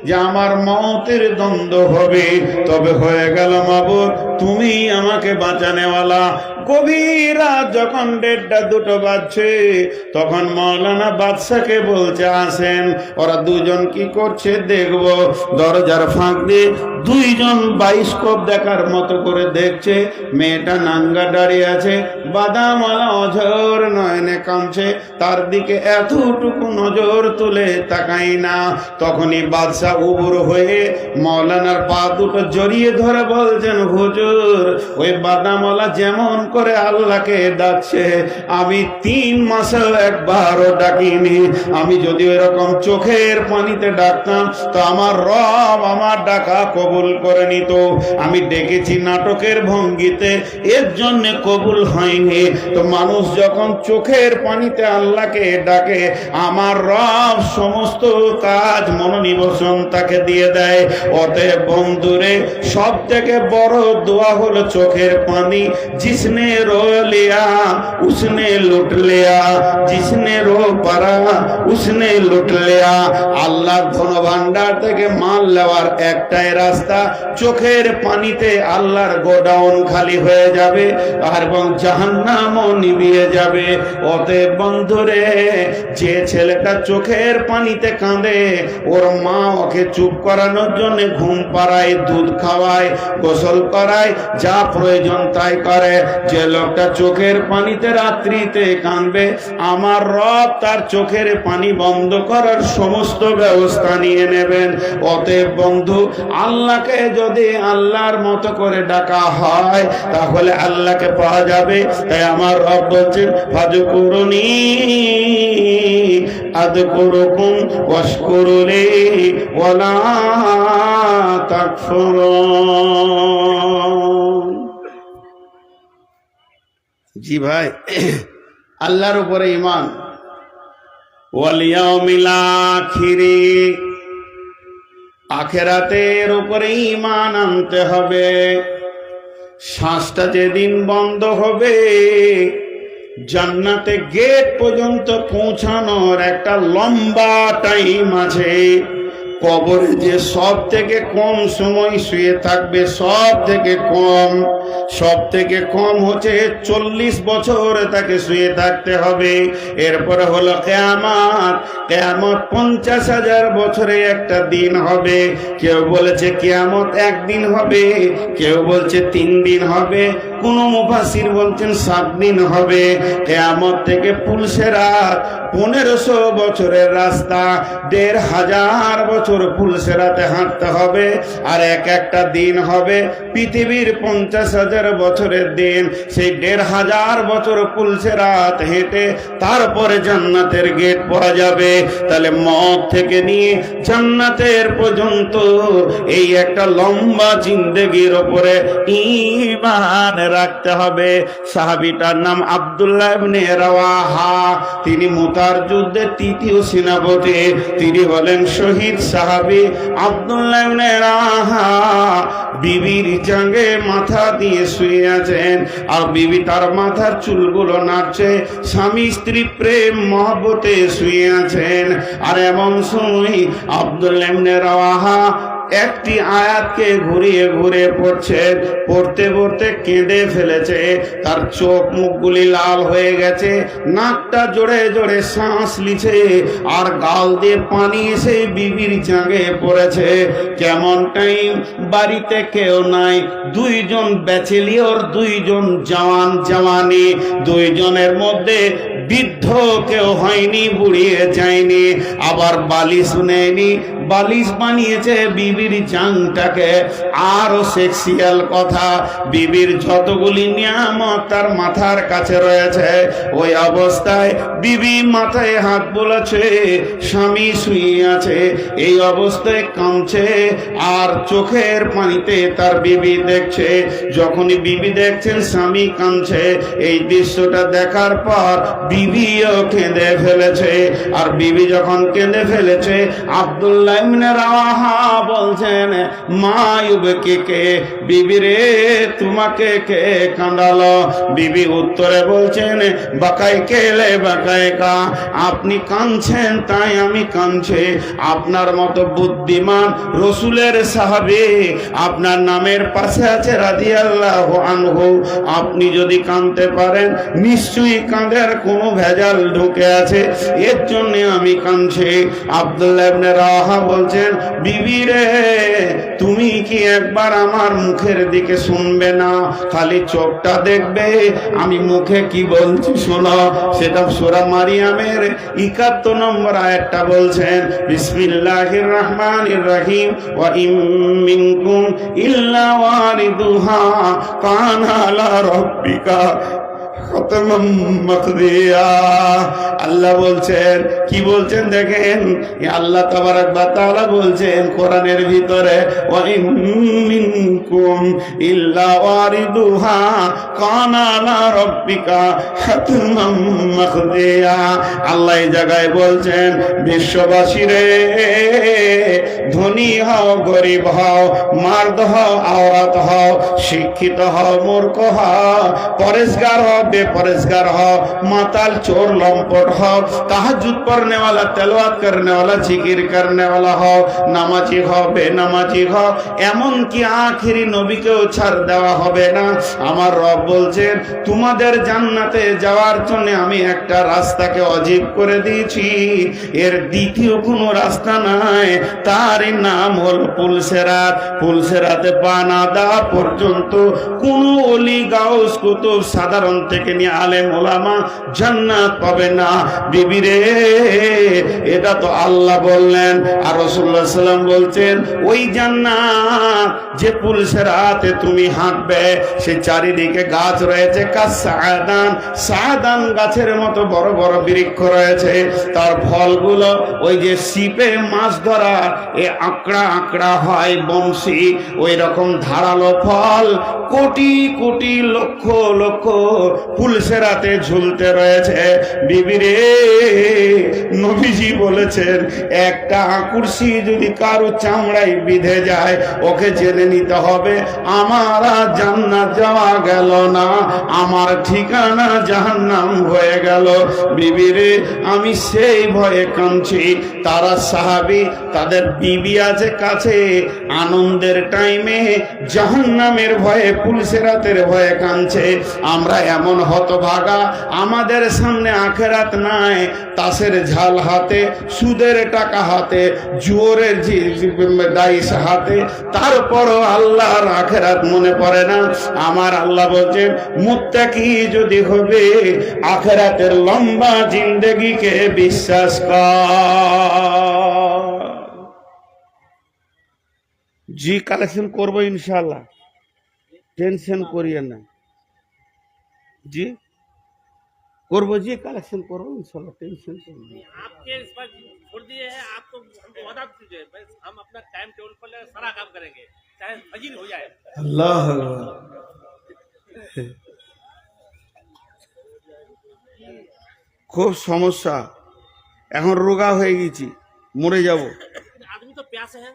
যে আমার মওতের দ্বন্দ্ব হবে, তবে হয়ে গেল মাবুদ, তুমি আমাকে বাঁচানেওয়ালা। গভীর রাত যখন 1:30-2 বাজছে, তখন মৌলানা বাদশাকে বলছে, আসেন। ওরা দুজন কি করছে দেখব। দরজার ফাঁক দিয়ে দুইজন বাইস্কোপ দেখার মতো করে দেখছে। মেয়েটা নাঙ্গা দাঁড়িয়ে আছে, বাদামালা অঝোর নয়নে কামছে, তার দিকে এতটুকু নজর তুলে তাকাই না। তখনই বাদশাহ উবুর হয়ে মৌলানার পা দুটো জড়িয়ে ধরে বলছেন, হুজুর, ওই বাদামালা যেমন করে আল্লাহকে ডাকছে, আমি 3 মাসেও একবারও ডাকিনি। আমি যদি এরকম চোখের পানিতে ডাকতাম, তো আমার রব আমার ডাকা কবুল করে নিত। আমি ডেকেছি নাটকের ভঙ্গিতে, এর জন্য কবুল হয়নি। তো মানুষ যখন চোখের পানিতে আল্লাহকে ডাকে, আমার রব সমস্ত কাজ মনোনিবেশন তাকে দিয়ে দেয়। অতএব বন্ধুরে, সব থেকে বড় দোয়া হলো চোখের পানি। जिसने रो लिया उसने लुट लिया, जिसने रो पड़ा उसने लुट लिया। আল্লাহ ধন ভান্ডার থেকে মাল নেওয়ার একটাই রাস্তা, চোখের পানিতে আল্লাহর গোডাউন খালি হয়ে যাবে আর এবং জাহান্নামও নিভিয়ে যাবে। অতএব বন্ধুরে, যে ছেলেটা চোখের পানিতে কাঁদে, ওর মা ওকে চুপ করানোর জন্য ঘুম পাড়ায়, দুধ খাওয়ায়, গোসল করায়, যা প্রয়োজন তাই করে। যে লোকটা চোখের পানিতে রাত্রিতে কাঁদবে, আমার রব তার চোখের পানি বন্ধ করার সমস্ত ব্যবস্থা নিয়ে নেবেন। অতএব বন্ধু, আল্লাহকে যদি আল্লাহর মতো করে ডাকা হয়, তাহলে আল্লাহকে পাওয়া যাবে। তাই আমার রব বলছেন, ফাযকুরুনি আযকুরুকুম ওয়াশকুরুলি ওয়ালা তাকফুরুন। জি ভাই, আল্লাহর উপরে ঈমান, ওয়াল ইয়াউমিল আখিরি, আখিরাতের উপরে ঈমান আনতে হবে। শ্বাসটা যেদিন বন্ধ হবে, জান্নাতে গেট পর্যন্ত পৌঁছানোর একটা লম্বা টাইম আছে। কবরে যে সব থেকে কম সময় শুয়ে থাকবে, সব থেকে কম হচ্ছে 40 বছর তাকে শুয়ে থাকতে হবে। এরপরে হলো কিয়ামত। কিয়ামত 50,000 বছরে একটা দিন হবে। কেউ বলেছে কিয়ামত একদিন হবে, কেউ বলছে 3 দিন হবে, কোন মুফাসসির বলছেন 7 দিন হবে। কিয়ামত থেকে পুলসেরাত 1500 বছরের রাস্তা, 1500 বছর পুলসেরাতে হাঁটতে হবে। আর একটা দিন হবে পৃথিবীর 50,000 বছরের দিন। সেই 1500 বছর পুলসেরাত হেঁটে তারপরে জান্নাতের গেট পাওয়া যাবে। তাহলে মওত থেকে নিয়ে জান্নাতের পর্যন্ত এই একটা লম্বা জিন্দেগির উপরে ঈমান রাখতে হবে। সাহাবীটার নাম আব্দুল্লাহ ইবনে রাওয়াহা। তিনি মুতার যুদ্ধে 3য় সেনাপতি। তিনি হলেন শহীদ সাহাবী আব্দুল্লাহ ইবনে রাওয়াহা। বিবির জাঙ্গে মাথা দিয়ে শুয়ে আছেন, আর বিবি তার মাথার চুলগুলো নাড়ছে। স্বামী স্ত্রী প্রেম মহব্বতে শুয়ে আছেন। আর এমন সময় আব্দুল্লাহ ইবনে রাওয়াহা একটি আয়াতকে ঘুরিয়ে ঘুরিয়ে পড়ছে, পড়তে পড়তে কেঁদে ফেলেছে, তার চোখ মুখগুলি লাল হয়ে গেছে, নাকটা জোরে জোরে শ্বাস লিছে, আর গাল দিয়ে পানি এসে বিবির চাঙে পড়েছে। কেমন টাইম, বাড়িতে কেউ নাই, দুইজন ব্যাচেলিয়র, দুইজন জওয়ান জওয়ানি, দুইজনের মধ্যে বৃদ্ধ কেউ হয়নি, বুড়িয়ে যায়নি, আবার বালিশ নেয়নি, বালিশ বানিয়েছে বিবির জাংটাকে। আরো সেক্সিয়াল কথা, বিবির যতগুলি নিয়ামত তার মাথার কাছে রয়েছে, ওই অবস্থায় বিবি মাথায় হাত বোলাচ্ছে, স্বামী শুয়ে আছে, এই অবস্থায় কাঁদছে, আর চোখের পানিতে তার বিবি দেখছে। যখনই বিবি দেখছেন স্বামী কাঁদছে, এই দৃশ্যটা দেখার পর বিবিও কেঁদে ফেলেছে। আর বিবি যখন কেঁদে ফেলেছে, আব্দুল্লাহ ইবনে রাওয়াহা বলছেন, মা ইউবকিকে, বিবি রে তোমাকে কে কাঁদালো? বিবি উত্তরে বলছেন, বাকাই কেলে বাকাই কা, আপনি কাঁদছেন তাই আমি কাঁদছি। আপনার মতো বুদ্ধিমান রসুলের সাহাবী আপনার নামের পাশে আছে রাদিয়াল্লাহু আনহু, আপনি যদি কাঁদতে পারেন নিশ্চয়ই কাঁদের কোনো ভেজাল ঢুকে আছে, এর জন্য আমি কাঁদছি। আব্দুল্লাহ ইবনে রাওয়াহা বলছেন, বিবি রে তুমি কি একবার আমার মুখের দিকে শুনবে না, খালি চোখটা দেখবে, আমি মুখে কি বলছি শোনো। সেটা সূরা মারিয়ামের 71 নম্বর আয়াতটা বলছেন, বিসমিল্লাহির রহমানির রহিম, ওয়া ইম মিনকুম ইল্লা ওয়ারিদুহা কানা আলা রাব্বিকা খতমান মাকদিয়া। আল্লাহ বলছেন, কি বলছেন দেখেন, আল্লাহ তাবারাক ওয়া তাআলা বলছেন কোরআনের ভিতরে, ওয়া ইম মিনকুম ইল্লা ওয়ারিদুহা কানা আলা রাব্বিকা খতমান মাকদিয়া। আল্লাহ এই জায়গায় বলছেন, বিশ্ববাসীরে, ধনী হও গরিব হও, মার্দ হও আওরাত হও, শিক্ষিত হও মূর্খ হও, পরেশগার হও বেপরেশগার হও, মাতাল চোর লম্পট হও, তাহাজ্জুদ পড়নে वाला, তেলাওয়াত করনে वाला, জিকির করনে वाला হও, নামাজি হও বেনামাজি হও, এমন কি আখেরি নবীকেও ছাড় দেওয়া হবে না। আমার রব বলছেন, তোমাদের জান্নাতে যাওয়ার জন্য আমি একটা রাস্তাকে অজীব করে দিয়েছি, এর দ্বিতীয় কোনো রাস্তা নাই, তার নাম হল পুলসেরাত। পুলসেরাতে পা না দেওয়া পর্যন্ত কোনো ওলি গাউস কুতুব সাধারণ থেকে নিয়ে আলেম ওলামা জান্নাত পাবে না। বিবি রে, এটা তো আল্লাহ বললেন, আর রাসূলুল্লাহ সাল্লাল্লাহু আলাইহি ওয়াসাল্লাম বলছেন, ওই জান্নাত যে পুলসেরাতে তুমি হাঁটবে, সে চারিদিকে গাছ রয়েছে, কাসাদান, সাদান গাছের মতো বড় বড় বৃক্ষ রয়েছে, তার ফলগুলো ওই যে ছিপে মাছ ধরা এ আঁকড়া আঁকড়া হয় বংশী, ওই রকম ধারালো ফল কোটি কোটি লক্ষ লক্ষ পুলসেরাতে ঝুলতে রয়েছে। বিবি রে, নবীজি বলেছেন, একটা কুরসি যদি কারো চামড়ায় বিঁধে যায়, ওকে জেনে নিতে হবে আমার আর জান্নাত যাওয়া গেল না, আমার ঠিকানা জাহান্নাম হয়ে গেল। বিবি রে, আমি সেই ভয়ে কাঁদছি। তারা সাহাবী, তাদের বিবি আছে কাছে, আনন্দের টাইমে জাহান্নামের ভয়ে, পুলসেরাতের ভয়ে কাঁদছে। আমরা এমন হতভাগা, আমাদের সামনে আখেরাত নাই, তাসের ঝাল হাতে, সুদের টাকা হাতে, জোরের দাইস হাতে, তারপরও আল্লাহর আখেরাত মনে পড়ে না। আমার আল্লাহ বলছেন, মুত্তাকি যদি হবে, আখেরাতের লম্বা জিন্দেগিকে বিশ্বাস কর। জি কালেকশন করবো ইনশাআল্লাহ, টেনশন करिए ना जी, करबो जी, कलेक्शन करबो इंशाल्लाह, टेंशन नहीं। आपके इस पर छोड़ दिए हैं, आप तो हमको वादा दीजिए, बस हम अपना टाइम टेबल पर सारा काम करेंगे, चाहे फजीर हो जाए। अल्लाह খুব সমস্যা, এখন রোগা হয়ে গেছি, মরে যাব। आदमी तो प्यासे हैं,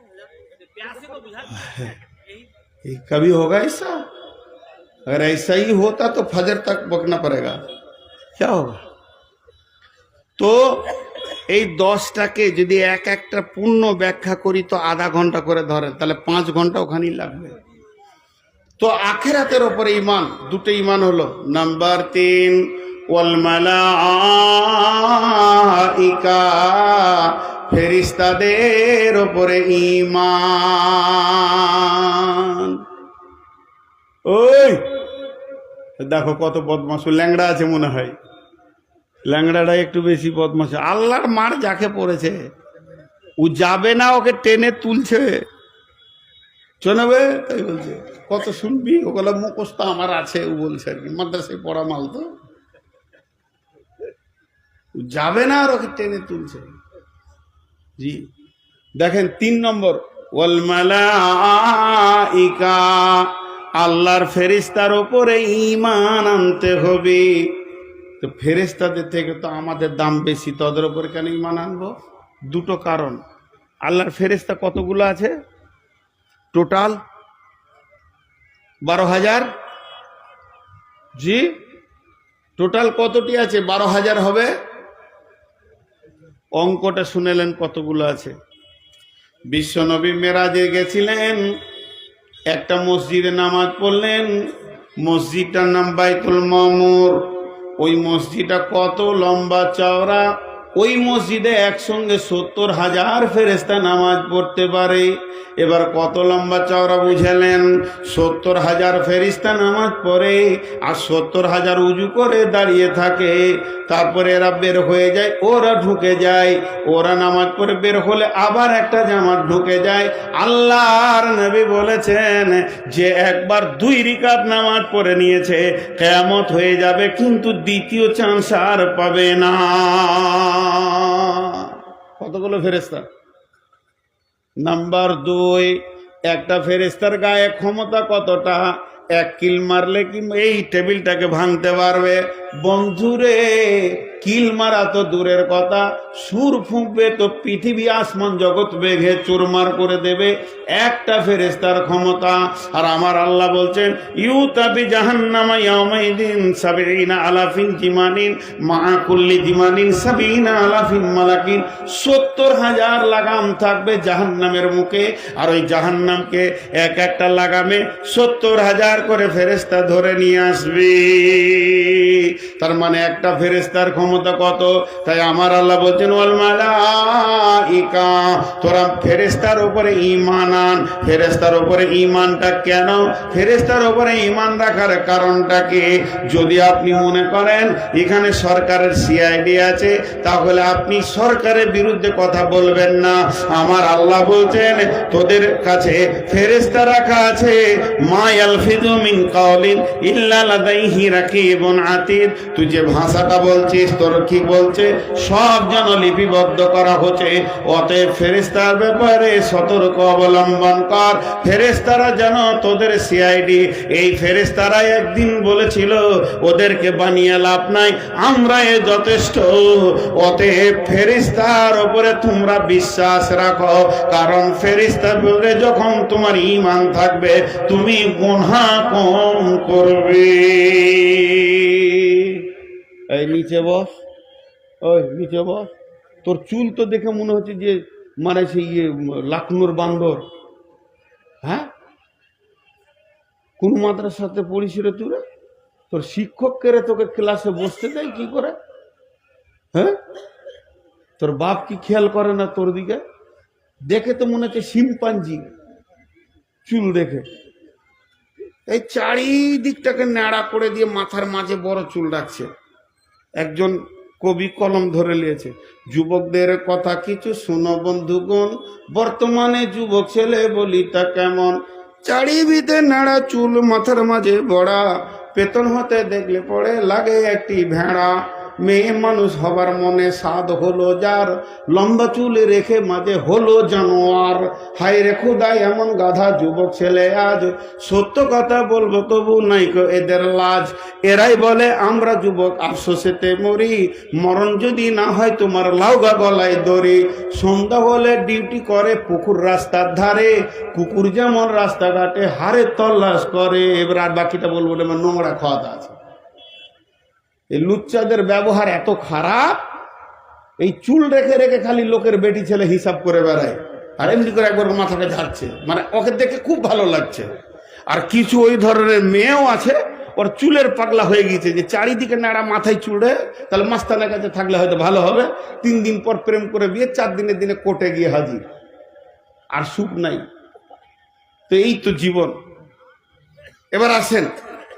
प्यासे को बुझा यही। कभी होगा ऐसा? अगर ऐसा ही होता तो फजर तक बकना पड़ेगा, क्या होगा? तो এই 10টাকে যদি এক একটা পূর্ণ ব্যাখ্যা করি তো আধা ঘন্টা করে ধরেন, তাহলে 5 ঘন্টা ওখানেই লাগবে। তো আখিরাতের ওপরে ঈমান, দুটো ঈমান হলো। নাম্বার 3, ওয়াল মালাইকা, ফেরেশতাদের ওপরে ঈমান। ওই দেখো কত বদমাশ, ল্যাংড়া আছে মনে হয়, ল্যাংড়াটা একটু বেশি বদমাশ। আল্লাহর মার যাকে পড়েছে ও যাবে না, ওকে টেনে তুলছে, শোনাবে তাই বলছে। কত শুনবি, ওগুলো মুখস্থ আমার আছে, ও বলছে আর কি, মাদ্রাসায় পড়া মাল তো। ও যাবে না আর ওকে টেনে তুলছে। জি দেখেন 3 নম্বর, ওয়াল মালাইকা, আল্লাহর ফেরেশতার উপরে ঈমান আনতে হবে। তো ফেরেশতাদের থেকে তো আমাদের দাম বেশি, তাদের উপরে কেন ঈমান আনবো? দুটো কারণ। আল্লাহর ফেরেশতা কতগুলো আছে? টোটাল 12,000। জি টোটাল কতটি আছে? 12,000 হবে। অঙ্কটা শুনেলেন কতগুলো আছে? বিশ্বনবী মেরাজে গেছিলেন, একটা মসজিদে নামাজ পড়লেন, মসজিদটার নাম বাইতুল মামুর। ওই মসজিদটা কত লম্বা চওড়া, ওই মসজিদে একসঙ্গে 70,000 ফেরেশতা নামাজ পড়তে পারে। এবার কত লম্বা চওড়া বুঝালেন? 70,000 ফেরেশতা নামাজ পড়ে আর 70,000 উজু করে দাঁড়িয়ে থাকে। তারপরে এরা বের হয়ে যায়, ওরা ঢুকে যায়, ওরা নামাজ পড়ে বের হলে আবার একটা জামাত ঢুকে যায়। আল্লাহর নবী বলেছেন যে একবার 2 রাকাত নামাজ পড়ে নিয়েছে, কিয়ামত হয়ে যাবে, কিন্তু দ্বিতীয় চান্স আর পাবে না। কতগুলো ফেরেশতা? নাম্বার 2, একটা ফেরেশতার গায়ে ক্ষমতা কতটা? 1 কিল মারলে কি এই টেবিলটাকে ভাঙতে পারবে? বন্ধুরে, কিল মারা তো দূরের কথা, সুর ফুঁকবে তো পৃথিবী আসমান জগৎ বেঘে চুরমার করে দেবে। একটা ফেরেশতার ক্ষমতা। আর আমার আল্লাহ বলছেন, ইউতাবি জাহান্নামা ইয়াউমাইদিন 70 আলাফিন জিমানিন মা কুল্লি জিমানিন 70 আলাফিন মালাকিন। 70,000 লাগাম থাকবে জাহান্নামের মুখে, আর ওই জাহান্নামকে এক একটা লাগামে 70,000 করে ফেরেশতা ধরে নিয়ে আসবে। তার মানে একটা ফেরেশতার ক্ষমতা কত? তাই আমার আল্লাহ বলছেন, ওয়াল মালাইকা, তোরা ফেরেশতার উপরে ঈমান আন। ফেরেশতার উপরে ঈমানটা কেন? ফেরেশতার উপরে ঈমান রাখার কারণটা কি? যদি আপনি মনে করেন এখানে সরকারের সিআইডি আছে, তাহলে আপনি সরকারের বিরুদ্ধে কথা বলবেন না। আমার আল্লাহ বলছেন, তোদের কাছে ফেরেশতা রাখা আছে, মা ইয়ালফিযু মিন কাওলিন ইল্লা লাদাইহি রাকিবুন আতীদ। তুই যে ভাষাটা বলছিস, তোর কি বলছে সব যেন লিপিবদ্ধ করা হচ্ছে। অতএব ফেরেশতার ব্যাপারে সতর্ক অবলম্বন কর। ফেরেশতারা যেন তোদের সিআইডি। এই ফেরেশতারা একদিন বলেছিল, ওদেরকে বানিয়ে লাভ নাই, আমরা এ যথেষ্ট। অতএব ফেরেশতার উপরে তোমরা বিশ্বাস রাখো, কারণ ফেরেশতার উপরে যখন তোমার ঈমান থাকবে, তুমি গুনাহ কম করবে। এই নিচে বস, ওই নিচে বস। তোর চুল তো দেখে মনে হচ্ছে যে মানে সেই লাকনুর বান্দর। হ্যাঁ, কোন মাদ্রাসাতে পড়িস রে তুই? তোর শিক্ষক কেড়ে তোকে ক্লাসে বসতে দেয় কি করে? হ্যাঁ, তোর বাপ কি খেয়াল করে না তোর দিকে? দেখে তো মনে হচ্ছে শিম্পাঞ্জি চুল দেখে। এই চারিদিকটাকে ন্যাড়া করে দিয়ে মাথার মাঝে বড় চুল রাখছে। একজন কবি কলম ধরে নিয়েছে, যুবকদের কথা কিছু শুনো বন্ধুগণ, বর্তমানে যুবক ছেলে বলিটা কেমন, চারিদিকে নাড়া চুল, মাথার মাঝে বড়া, বেতন হতে দেখলে পড়ে লাগে একটি ভেড়া। মেয়ে মানুষ হবার মনে স্বাদ হলো যার, লম্বা চুল রেখে মাঝে হলো জানোয়ার। হায় রে খুদাই এমন গাধা যুবক ছেলে আজ, সত্য কথা বলবো তবু নাইকো এদের লাজ। এরাই বলে আমরা যুবক আফসোসেতে মরি, মরণ যদি না হয় তোমার লাউগা গলায় দড়ি। সন্ধ্যা হলে ডিউটি করে পুকুর রাস্তার ধারে, কুকুর যেমন রাস্তাঘাটে হারে তল্লাশ করে। এবার আর বাকিটা বলবো না, আমার নোংরা খাওয়া আছে। এই লুচ্চাদের ব্যবহার এত খারাপ, এই চুল রেখে রেখে খালি লোকের বেটি ছেলে হিসাব করে বেড়ায়, আর এমনি করে একবার মাথাটা ঝাড়ছে, মানে ওকে দেখে খুব ভালো লাগছে। আর কিছু ওই ধরনের মেয়েও আছে, ওর চুলের পাগলা হয়ে গিয়েছে, যে চারিদিকে নাড়া মাথায় চুড়ে, তাহলে মাস্তানের কাছে থাকলে হয়তো ভালো হবে। 3 দিন পর প্রেম করে বিয়ে, 4 দিনের দিনে কোর্টে গিয়ে হাজির, আর সুখ নাই। তো এই তো জীবন। এবার আসেন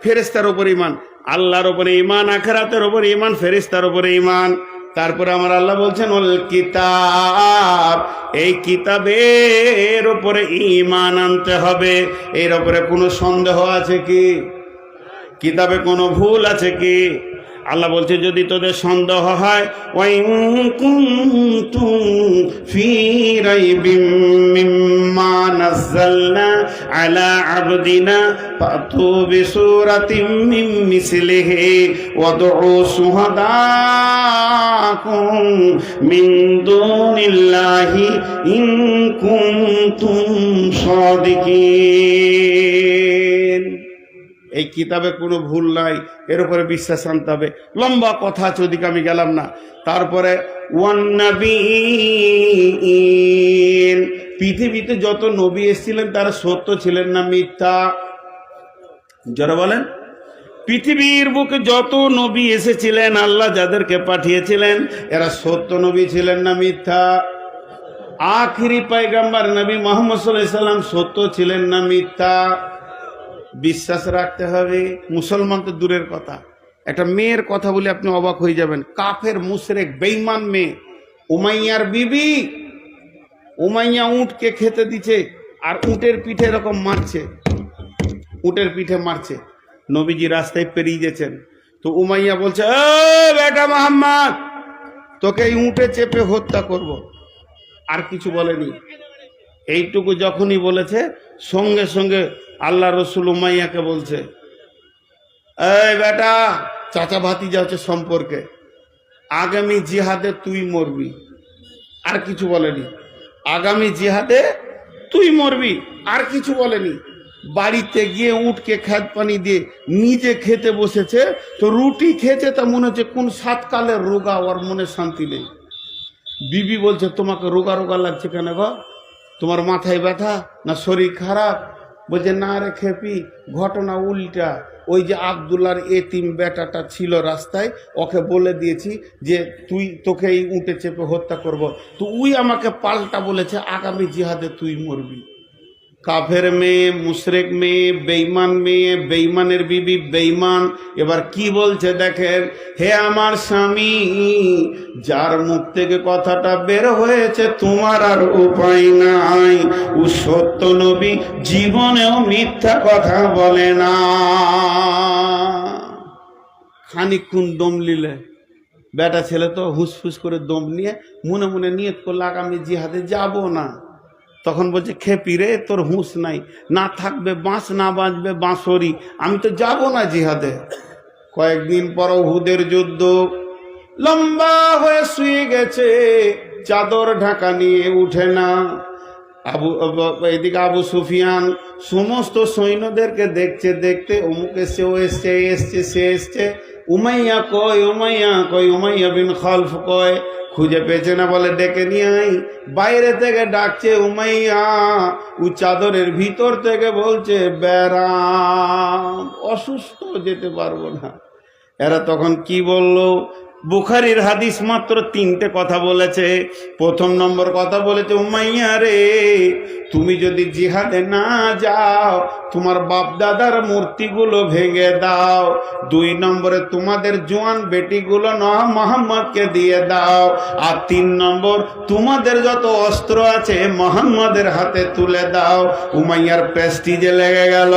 ফেরেশতার উপর ঈমান, আল্লাহর উপরে ঈমান, আখিরাতের উপরে ঈমান, ফেরেশতার উপরে ঈমান। তারপরে আমার আল্লাহ বলছেন ওল কিতাব, এই কিতাবের উপরে ঈমান আনতে হবে। এর উপরে কোনো সন্দেহ আছে কি? কিতাবে কোনো ভুল আছে কি? আল্লাহ বলছে যদি তোদের সন্দেহ হয়, ওয়াইন কুনতুম ফি রাইবিম মিম্মা নাযালনা আলা আবদিনা ফাতু বিসূরাতিম মিন মিসলিহি ওয়াদউ শুহাদাকুম মিন দুনিল্লাহি ইন কুনতুম সাদিকিন। এই কিতাবে কোনো ভুল নাই, এর উপরে বিশ্বাস আনতে হবে। লম্বা কথা আছে, ওদিকে আমি গেলাম না। তারপরে ওয়ান্নাবিয়িন, পৃথিবীতে যত নবী এসেছিলেন তারা সত্য ছিলেন না মিথ্যা? যারা বলেন পৃথিবীর বুকে যত নবী এসেছিলেন, আল্লাহ যাদেরকে পাঠিয়েছিলেন, এরা সত্য নবী ছিলেন না মিথ্যা? আখিরি পয়গম্বর নবী মুহাম্মদ সাল্লাল্লাহু আলাইহি সাল্লাম সত্য ছিলেন না মিথ্যা? বিশ্বাস রাখতে হবে। মুসলমান তো দূরের কথা, একটা মেয়ের কথা বলে আপনি অবাক হয়ে যাবেন। কাফের মুশরিক বেঈমান মেয়ে উমাইয়ার বিবি, উমাইয়া উটকে খেতে দিচ্ছে, আর উটের পিঠে এরকম মারছে, উটের পিঠে মারছে। নবীজি রাস্তায় পেরিয়ে গেছেন, তো উমাইয়া বলছে, এ বেটা মুহাম্মদ, তোকে এই উটে চেপে হত্যা করব। আর কিছু বলেনি। এইটুকু যখনই বলেছে, সঙ্গে সঙ্গে আল্লাহ রসুল উমাইয়াকে বলছে, এই বেটা, চাচা ভাতিজা হচ্ছে সম্পর্কে, আগামী জিহাদে তুই মরবি। আর কিছু বলেনি। আগামী জিহাদে তুই মরবি, আর কিছু বলেনি। বাড়িতে গিয়ে উটকে খাদ পানি দিয়ে নিজে খেতে বসেছে, তো রুটি খেয়েছে, তা মনে হচ্ছে কোন 7 কালের রোগা, ওর মনে শান্তি নেই। বিবি বলছে, তোমাকে রোগা রোগা লাগছে কেন গো? তোমার মাথায় ব্যথা না শরীর খারাপ? বলছে, না রে খেপি, ঘটনা উল্টা। ওই যে আব্দুল্লাহর এতিম বেটাটা ছিল রাস্তায়, ওকে বলে দিয়েছি যে তোকে এই উটে চেপে হত্যা করব, তো উই আমাকে পাল্টা বলেছে আগামী জিহাদে তুই মরবি। কাফের মেয়ে, মুশরিক মেয়ে, বেঈমান মেয়ে, বেঈমানের বিবি, বেঈমান। এবার কি বলছে দেখেন, হে আমার স্বামী, যার মুখ থেকে কথাটা বের হয়েছে তোমার আর উপায় নাই, ও সত্য নবী, জীবনেও মিথ্যা কথা বলে না। খানিকক্ষণ দম নিলে, বেটা ছেলে তো হুসফুস করে দম নিয়ে মনে মনে নিয়ত করলে আগামী জিহাদে যাব না। তখন বলছে, খেপি রে, তোর হুঁশ নাই, না থাকবে বাঁশ, না বাঁচবে বাঁশরি, আমি তো যাব না জিহাদে। কয়েকদিন পর উহুদের যুদ্ধ, লম্বা হয়ে শুয়ে গেছে, চাদর ঢাকা নিয়ে উঠে না। এদিকে আবু সুফিয়ান সমস্ত সৈন্যদেরকে দেখছে, দেখতে অমুক এসছে, ও এসছে, এসছে, সে এসছে। উমাইয়া কয়, উমাইয়া কয়, উমাইয়া বিন খালফ কয়, খুঁজে পেয়েছে না, বলে ডেকে নিয়ে আই। বাইরে থেকে ডাকছে উমাইয়া, ও চাদরের ভিতর থেকে বলছে, ব্যারাম, অসুস্থ, যেতে পারবো না। এরা তখন কি বললো? বুখারীর হাদিস মাত্র 3টে কথা বলেছে। প্রথম নম্বর কথা বলেছে, উমাইয়া রে, তুমি যদি জিহাদে না যাও, তোমার বাপ দাদার মূর্তিগুলো ভেঙে দাও। 2 নম্বরে তোমাদের জোয়ান বেটিগুলো মুহাম্মদকে দিয়ে দাও। আর 3 নম্বর, তোমাদের যত অস্ত্র আছে মুহাম্মদের হাতে তুলে দাও। উমাইয়ার প্রেস্টিজে লেগে গেল,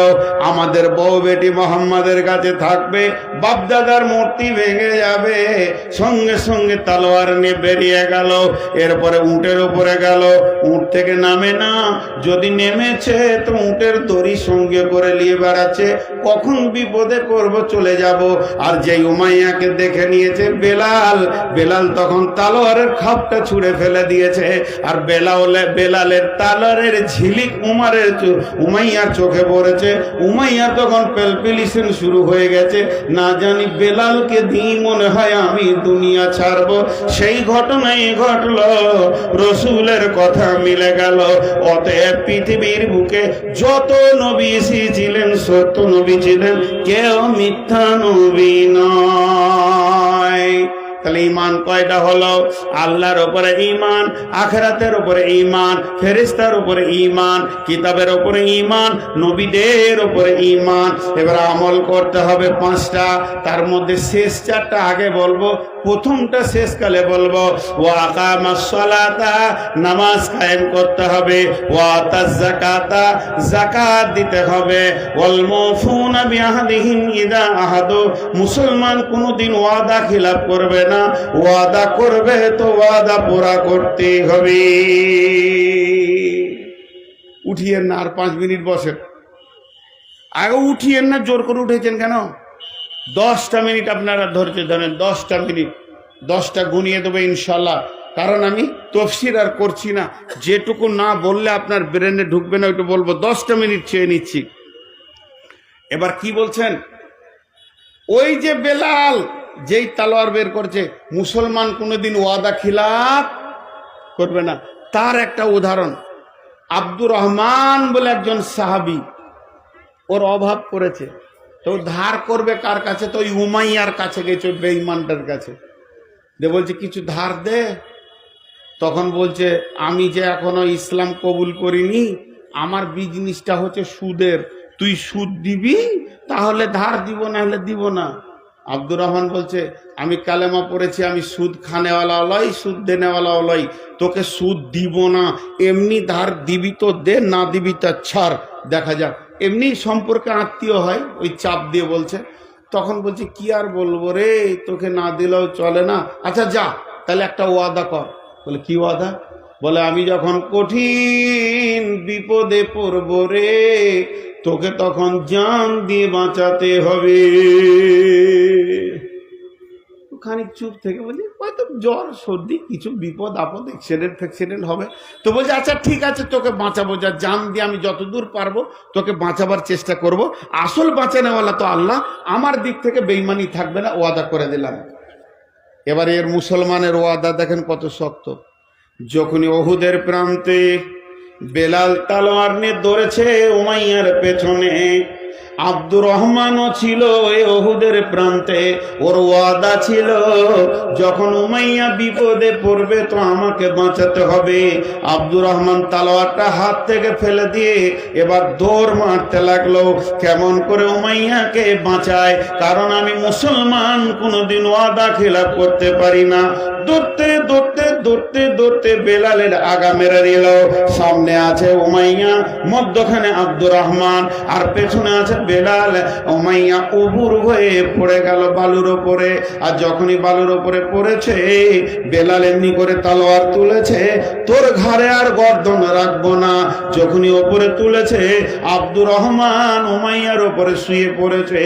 আমাদের বউ বেটি মুহাম্মদের কাছে থাকবে, বাপ দাদার মূর্তি ভেঙে যাবে। সঙ্গে সঙ্গে তলোয়ার নিয়ে বেরিয়ে গেল। এরপরে উটের উপরে গেল, উট থেকে নামে না, যদি নেমেছে তো উটের দড়ি সঙ্গে করে নিয়ে বেড়াচ্ছে, কখন বিপদে পড়ব চলে যাব। আর যেই উমাইয়াকে দেখে নিয়েছে বেলাল তখন তালোয়ারের খাপটা ছুঁড়ে ফেলে দিয়েছে। আর বেলালের তালোয়ারের ঝিলিক উমাইয়ার চোখে পড়েছে। উমাইয়া তখন পেলপিলিশন শুরু হয়ে গেছে, না জানি বেলালকে দিয়ে মনে হয় আমি দুনিয়া ছাড়ব। সেই ঘটনাই ঘটল, রসুলের কথা মিলে গেল। অতএব পৃথিবীর বুকে যত নবী ছিলেন সত্য নবী ছিলেন, কেউ মিথ্যা নবী নয়। তাহলে ঈমান কয়টা হলো? আল্লাহর উপরে ঈমান, আখিরাতের উপরে ঈমান, ফেরেশতার উপরে ঈমান, কিতাবের উপরে ঈমান, নবীদের উপরে ঈমান। এবার আমল করতে হবে 5টা, তার মধ্যে শেষ 4টা আগে বলবো, প্রথমটা শেষকালে বলবো। ওয়া আকামাস সালাতা, নামাজ কায়েম করতে হবে। ওয়া আতাজ যাকাতা, যাকাত দিতে হবে। ওয়াল মুফুনা বিআহদিহিম ইযা আহাদু, মুসলমান কোনদিন ওয়াদা খিলাফ করবে না, ওয়াদা করবে তো ওয়াদা পুরা করতে হবে। উঠিয়েন না, আর 5 মিনিট বসেন। আগে উঠিয়েন না, জোর করে উঠেছেন কেন? 10টা মিনিট আপনারা ধৈর্য ধরেন, 10টা মিনিট, 10টা গুনিয়ে দেবো ইনশাল্লাহ। কারণ আমি তফসির আর করছি না, যেটুকু না বললে আপনার ব্রেনে ঢুকবে না ওইটু বলবো। 10টা মিনিট চেয়ে নিচ্ছি। এবার কি বলছেন? ওই যে বেলাল যেই তালোয়ার বের করছে, মুসলমান কোনোদিন ওয়াদা খিলাফ করবে না। তার একটা উদাহরণ, আব্দুর রহমান বলে একজন সাহাবী, ওর অভাব করেছে, তো ধার করবে কার কাছে? তো ওই উমাইয়ার কাছে গেছে, বেঈমানটার কাছে। দে বলছে কিছু ধার দে। তখন বলছে আমি যে এখনো ইসলাম কবুল করিনি, আমার বিজনেসটা হচ্ছে সুদের, তুই সুদ দিবি তাহলে ধার দিব, না হলে দিব না। আব্দুর রহমান বলছে আমি কালেমা পড়েছি, আমি সুদ খানেওয়ালা লই, সুদ দেনেওয়ালা লই, তোকে সুদ দিব না, এমনি ধার দিবি তো দে, না দিবি তা ছাড়, দেখা যাক। এমনি সম্পর্কে আত্মীয় হয়, ওই চাপ দিয়ে বলছে। তখন বলছে কি আর বলবো রে, তোকে না দিলেও চলে না, আচ্ছা যা তাহলে একটা ওয়াদা কর। বলে কি ওয়াদা? বলে আমি যখন কঠিন বিপদে পড়ব রে, তোকে তখন জান দিয়ে বাঁচাতে হবে। খানিক চুপ থেকে বলছি হয়তো জ্বর সর্দি কিছু বিপদ আপদ অ্যাক্সিডেন্ট হবে। তো বলছে আচ্ছা ঠিক আছে, তোকে বাঁচাবো, যা জান দিয়ে আমি যতদূর পারবো তোকে বাঁচাবার চেষ্টা করব। আসল বাঁচানোওয়ালা তো আল্লাহ, আমার দিক থেকে বেঈমানি থাকবে না, ওয়াদা করে দিলাম। এবার এর মুসলমানের ওয়াদা দেখেন কত শক্ত। যখনই ওহুদের প্রান্তে বেলাল তালোয়ার নিয়ে দৌড়েছে উমাইয়ার পেছনে, আব্দুর রহমানও ছিল এই ওহুদের প্রান্তে। ওর ওয়াদা ছিল যখন উমাইয়া বিপদে পড়বে তো আমাকে বাঁচাতে হবে। আব্দুর রহমান তালোয়ারটা হাত থেকে ফেলে দিয়ে এবার দৌড় মারতে লাগলো, কেমন করে উমাইয়াকে বাঁচায়। কারণ আমি মুসলমান, কোনোদিন ওয়াদা খিলাফ করতে পারি না। দৌড়তে দৌড়তে দৌড়তে দৌড়তে বেলালের আগা মেরে দিল। সামনে আছে উমাইয়া, মধ্যখানে আব্দুর রহমান, আর পেছনে আছে বেলাল। উমাইয়া উবুর হয়ে পড়ে গেল বালুর ওপরে। আর যখনই বালুর ওপরে পড়েছে, বেলাল এমনি করে তালোয়ার তুলেছে, তোর ঘাড়ে আর গর্দন রাখবো না। যখনই ওপরে তুলেছে, আব্দুর রহমান উমাইয়ার ওপরে শুয়ে পড়েছে,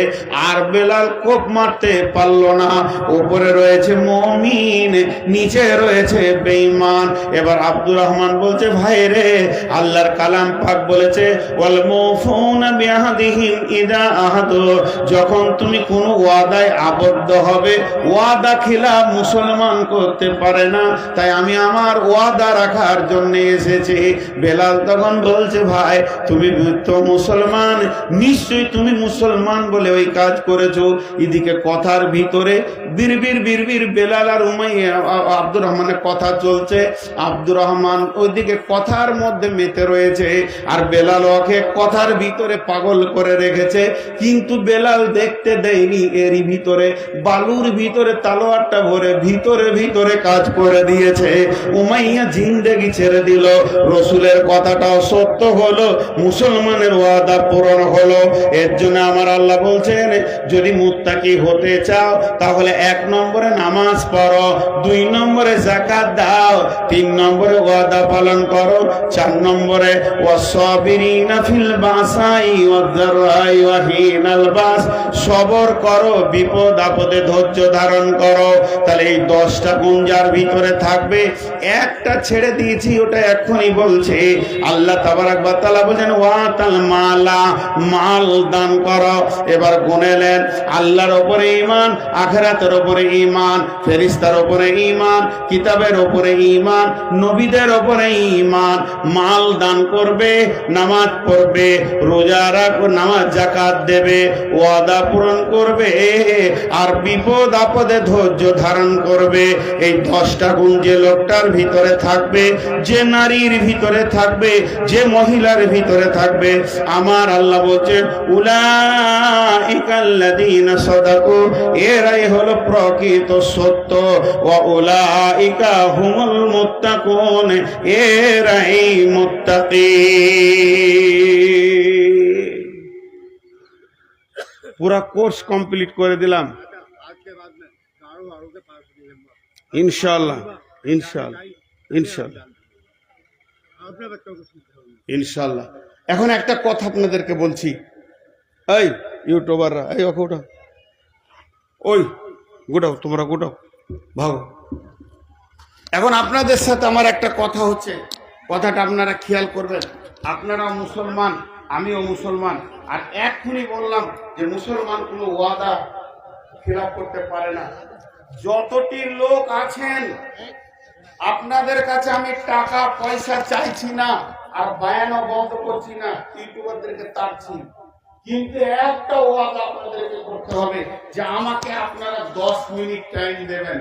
আর বেলাল কোপ মারতে পারলো না। ওপরে রয়েছে মুমিন, নিচে রয়েছে বেঈমান। এবার আব্দুর রহমান বলছে ভাই রে, আল্লাহর কালাম পাক বলেছে ওয়াল মুফুনা বিআহদিহিম ইযা আহাদু, যখন তুমি কোন ওয়াদায় আবদ্ধ হবে, ওয়াদা খিলাফ মুসলমান করতে পারে না, তাই আমি আমার ওয়াদা রাখার জন্য এসেছি। বেলাল তখন বলছে ভাই তুমি তো মুসলমান, নিশ্চয়ই তুমি মুসলমান বলে ওই কাজ করেছো। এদিকে কথার ভিতরে বিড়বিড় বিড়বিড় বেলাল আর উমাইয়া আব্দুর রহমানের কথা চলছে। আব্দুর রহমান ওইদিকে কথার মধ্যে মেতে রয়েছে, আর বেলাল ওকে কথার ভিতরে পাগল করে রেখে রেখেছে, কিন্তু বেলাল দেখতে দেয়নি এরই ভিতরে বালুর ভিতরে তলোয়ারটা ভরে ভিতরে ভিতরে কাজ করে দিয়েছে। উমাইয়া জিন্দেগি ছেড়ে দিল, রসুলের কথাটাও সত্য হলো, মুসলমানের ওয়াদা পূরণ হলো। এর জন্য আমার আল্লাহ বলছেন, যদি মুত্তাকি হতে চাও তাহলে 1 নম্বরে নামাজ পড়ো, 2 নম্বরে যাকাত দাও, 3 নম্বরে ওয়াদা পালন করো, 4 নম্বরে ওয়াসাবিরিনা ফিল বাসাই ওয়াদ-দাররাই ওয়া হিনাল বাস, সবর করো, বিপদ আপদে ধৈর্য ধারণ করো। তাহলে এই 10টা গুণ যার ভিতরে থাকবে, একটা ছেড়ে দিয়েছি ওটা এখনই বলছে আল্লাহ তাবারাক ওয়া তাআলা বলেন ওয়াতাল মালা, মাল দান করো। এবার গুনেলেন আল্লাহর উপরে ঈমান, আখিরাতের উপরে ঈমান, ফেরেশতার উপরে ঈমান, কিতাবের উপরে ঈমান, নবীদের উপরে ঈমান। মাল দান করবে, নামাজ পড়বে, রোজা রাখবে, নামাজ যাকাত দেবে, ওয়াদা পূরণ করবে, আর বিপদ আপদে ধৈর্য ধারণ করবে। এই 10টা গুণ যে লোকটার ভিতরে থাকবে, যে নারীর ভিতরে থাকবে, যে মহিলার ভিতরে থাকবে, আমার আল্লাহ বলছেন উলাইকাল্লাযীনা সাদাকু, এরাই হলো প্রকৃত সত্য, ওয়া উলাইকা হুমুল মুত্তাকুন, এরাই মুত্তাকি। পুরা কোর্স কমপ্লিট করে দিলাম ইনশাআল্লাহ, ইনশাআল্লাহ, ইনশাআল্লাহ, ইনশাআল্লাহ। এখন একটা কথা আপনাদেরকে বলছি, এই ইউটিউবাররা, এই ওটা ওই গোটাও, তোমরা গোটাও, ভাগো। এখন আপনাদের সাথে আমার একটা কথা হচ্ছে, কথাটা আপনারা খেয়াল করবেন। আপনারাও মুসলমান, আমিও মুসলমান, আর এক্ষুনি বললাম যে মুসলমান কোনো ওয়াদা খিলাফ করতে পারে না। যতটি লোক আছেন আপনাদের কাছে আমি টাকা পয়সা চাইছি না, আর বায়ানও বন্ধ করছি না, ইউটিউবারদেরকে তাড়ছি, কিন্তু একটা ওয়াদা আপনাদেরকে করতে হবে যে আমাকে আপনারা 10 মিনিট টাইম দেবেন।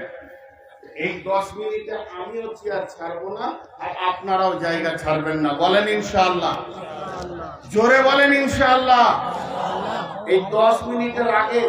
এই 10 মিনিটে আমিও চেয়ার ছাড়বো না, আর আপনারাও জায়গা ছাড়বেন না। বলেন ইনশাআল্লাহ, জোরে বলেন ইনশাআল্লাহ। এই 10 মিনিটের আগে